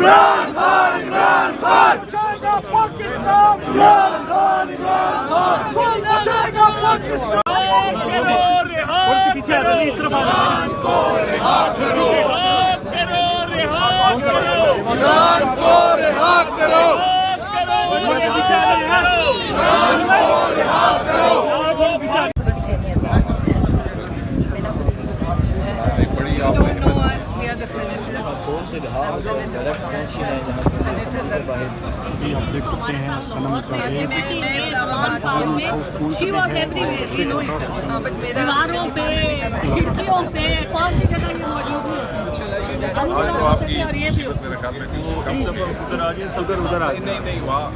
इमरान खान, इमरान खान, बचाएगा पाकिस्तान, इमरान खान, इमरान खान, बचाएगा पाकिस्तान। पीछे इस तरफ इमरान को रिहा करो, रिहा करो, इमरान को रिहा करो, इमरान को रिहा करो। आप देख सकते हैं Sanam Javed she was everywhere, she knows दीवारों पे, खिड़कियों पे, कौन सी जगह ये मौजूद है। और ये भी उधर उधर आ नहीं वहाँ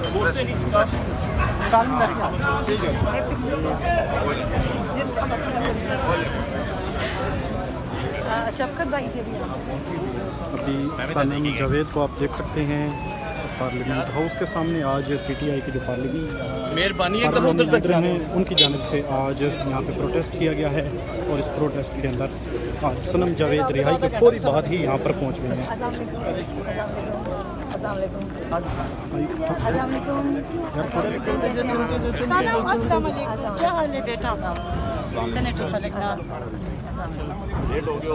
जिसका मसला शफकत भाई थे भी अभी सनम जावेद को आप देख सकते हैं पार्लियामेंट हाउस के सामने। आज पीटीआई की जो पार्लियामेंट हैं उनकी जानिब से आज यहाँ पे प्रोटेस्ट किया गया है और इस प्रोटेस्ट के अंदर आज सनम जावेद रिहाई के फौरी बाद ही यहाँ पर पहुँच गए हैं। क्या हाल है बेटा? सेनेटर फलक नाज लेट हो गया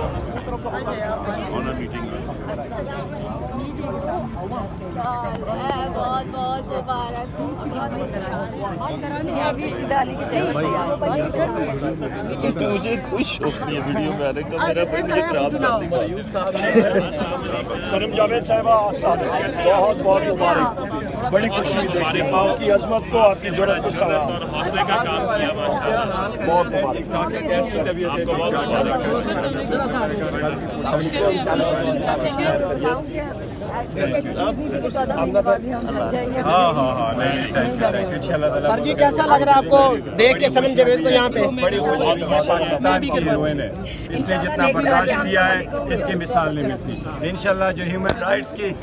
ऑनर मीटिंग में। बहुत बहुत मुबारक। मुझे खुश हो गई वीडियो में आने का, मेरा फिर मुझे खराब कर सनम जावेद साहिबा बहुत बहुत मुबारक। बड़ी खुशी देखी आपकी अजमत को, आपकी जरूरत को सलाम। हौसले का काम किया बहुत मुबारक। कैसी तबीयत है? सर जी कैसा लग रहा है आपको देख के सनम जावेद को यहाँ पे? बड़ी खुशी पाकिस्तान की हीरोइन है, इसने जितना बर्दाश्त किया है इसकी मिसाल नहीं मिलती। इंशाल्लाह जो ह्यूमन राइट्स की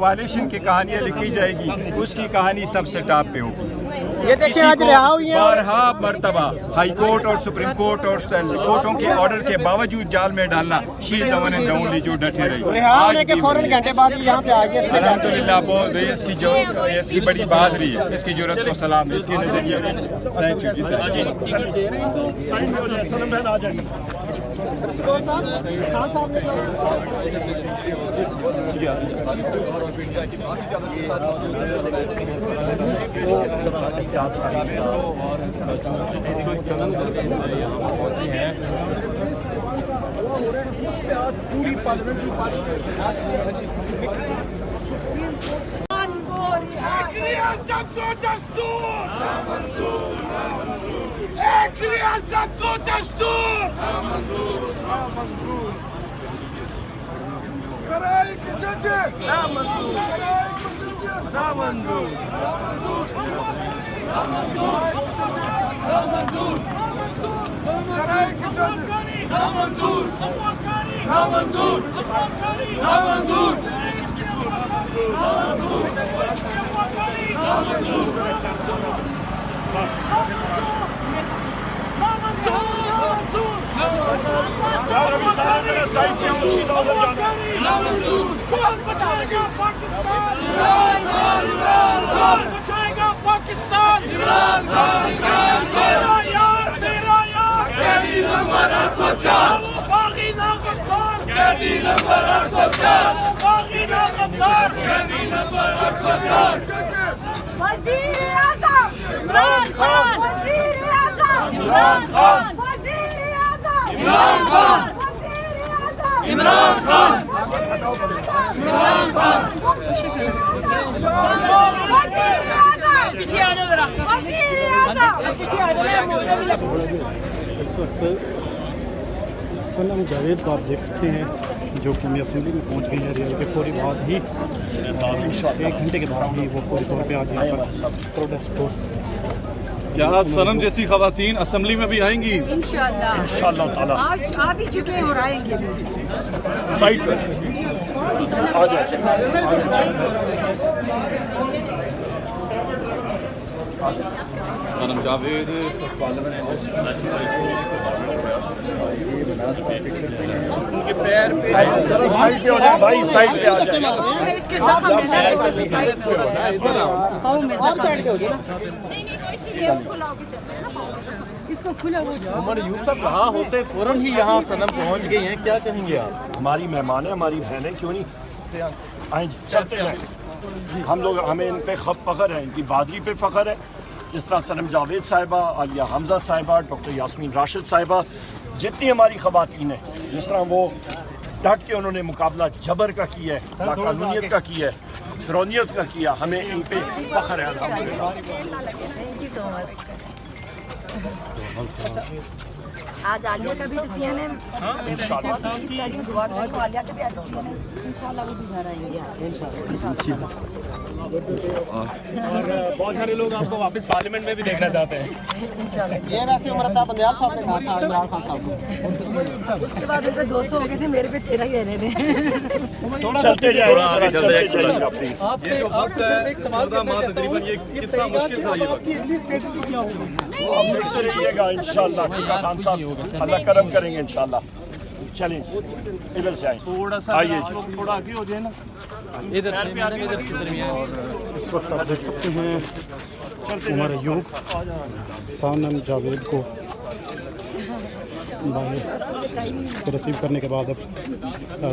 वायलेशन की कहानियाँ लिखी जाएगी उसकी कहानी सबसे टॉप पे होगी। ये देखिए आज रिहा हुई है। बारहा मर्तबा हाई कोर्ट और सुप्रीम कोर्ट और कोर्टों के ऑर्डर के बावजूद जाल में डालना she the one and only जो डटे रही। रिहा होने के फौरन घंटे बाद यहाँ पे आ गए। अल्हम्दुलिल्लाह बहुत इसकी जो इसकी बड़ी बहादुरी है, इसकी जरूरत को सलाम, इसके नजरिए। थैंक यू जी। पूरी पार्लियामेंट्री रियासत को दस्तूर, एक रियासत को दस्तूर, कराई की जजे ना मंजूर, ना मंजूर, ना मंजूर, कराई की जजे ना मंजूर, ना मंजूर, ना मंजूर, बचाएगा पाकिस्तान, इमरान खान, मेरा यार, मेरा यार, कैदी नंबर 804, बागी ना गद्दार, कैदी नंबर 804, बागी ना गद्दार, कैदी नंबर 804। वज़ीर आज़म इमरान खान, वज़ीर आज़म इमरान खान, वज़ीर आज़म इमरान खान, इमरान खान, इमरान खान, वज़ीर आज़म, वज़ीर आज़म। इस वक्त सनम जावेद को आप देख सकते हैं जो कि असेंबली में पहुंच गई है। रिहाई के फौरी बाद ही 1 घंटे के बाद ही वो पूरे तौर पे आज यहाँ पर प्रोटेस्ट को। क्या सनम जैसी खवातीन असेंबली में भी आएंगी? इंशाअल्लाह ताला। आज आ भी चुके हैं और आएंगे भी। साइड पर आ जाए। सनम जावेद उनके पैर पे साइड पे हो जाए भाई, साइड पे आ जाए। इसके साथ हम साइड पे हो जाए ना। इसको खुला हो जाए। उमर यूं तक रहा होते फौरन ही यहाँ सनम पहुँच गई हैं, क्या कहेंगे आप? हमारी मेहमान है, हमारी बहन है, क्यों नहीं आए जी, चलते हैं हम लोग। हमें इन पे फ़ख्र है, इनकी बहादुरी पे फ़ख्र है। जिस तरह सनम जावेद साहिबा, आलिया हमजा साहिबा, डॉक्टर यास्मीन राशिद साहिबा, जितनी हमारी ख़वातीन हैं, जिस तरह वो डट के उन्होंने मुकाबला जबर का किया है, लाकानूनियत का किया है, फिरौनियत का किया, हमें इन पे फ़ख्र है अल्हम्दुलिल्लाह। आज आलिया का भी डिसीजन है, इंशाल्लाह दुआ करें आलिया का भी आज डिसीजन है, इंशाल्लाह वो भी घर आएंगे। बहुत सारे लोग आपको वापस पार्लियामेंट में भी देखना चाहते हैं। ये वैसे उमरता बंदयाल साहब ने कहा था इमरान खान साहब को। उसके बाद उनके 200 हो गए थे, मेरे पे 13 ही रहने थे। चलते जाएगा, चलते जाएगा प्लीज। ये जो वक्त है 14 माह तकरीबन, ये कितना मुश्किल था ये वक्त? वो आप देखते रहिएगा इंशाल्लाह। खान साहब अल्लाह करम करेंगे इंशाल्लाह। चलें इधर से आए, थोड़ा सा आइए जी। थोड़ा आगे हो जाए ना, इधर से इस वक्त आप देख सकते हैं उमर अयूब सनम जावेद को से रिसीव करने के बाद अब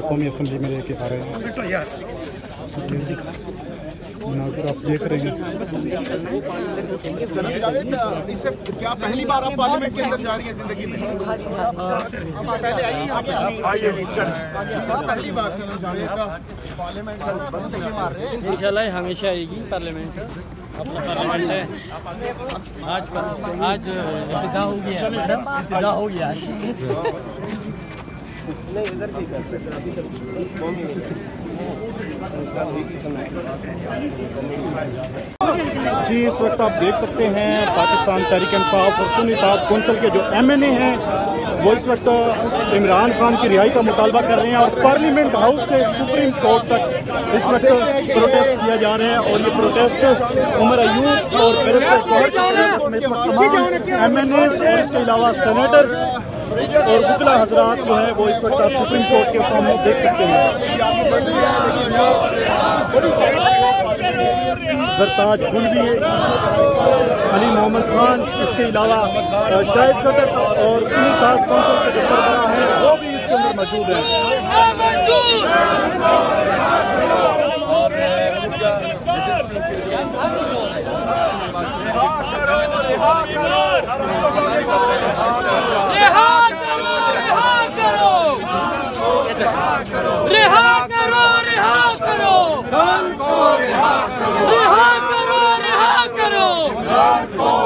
कौमी असम्बली में लेके आ रहे हैं। नाज़िर आप देख रहे हैं इससे क्या पहली बार आप पार्लियामेंट के अंदर जा रही हैं जिंदगी में? इससे पहले आई हैं क्या? पहली बार सनम जावेद का पार्लियामेंट इंशाल्लाह हमेशा आएगी पार्लियामेंट। अपना पार्लियामेंट है आज इफ्तिताह हो गया, इफ्तिताह हो गया। जी इस वक्त आप देख सकते हैं पाकिस्तान तहरीक इंसाफ और सुन्नी इत्तेहाद कौंसिल के जो MNA हैं वो इस वक्त इमरान खान की रिहाई का मुतालबा कर रहे हैं और पार्लियामेंट हाउस से सुप्रीम कोर्ट तक इस वक्त प्रोटेस्ट किया जा रहे हैं। और ये प्रोटेस्ट उमर अयूब और बैरिस्टर गौहर के में इस वक्त तमाम MNAs और इसके अलावा सेनेटर और वकील हजरात जो है वो इस वक्त आप सुप्रीम कोर्ट के सामने देख सकते हैं। सरताज गुलवी, अली मोहम्मद खान, इसके अलावा शाहिद खट्टर और सुन्नी इत्तेहाद कौंसिल के जो सरबराह हैं वो भी इसके अंदर मौजूद हैं। खान को रिहा करो, रिहा करो, रिहा करो, खान को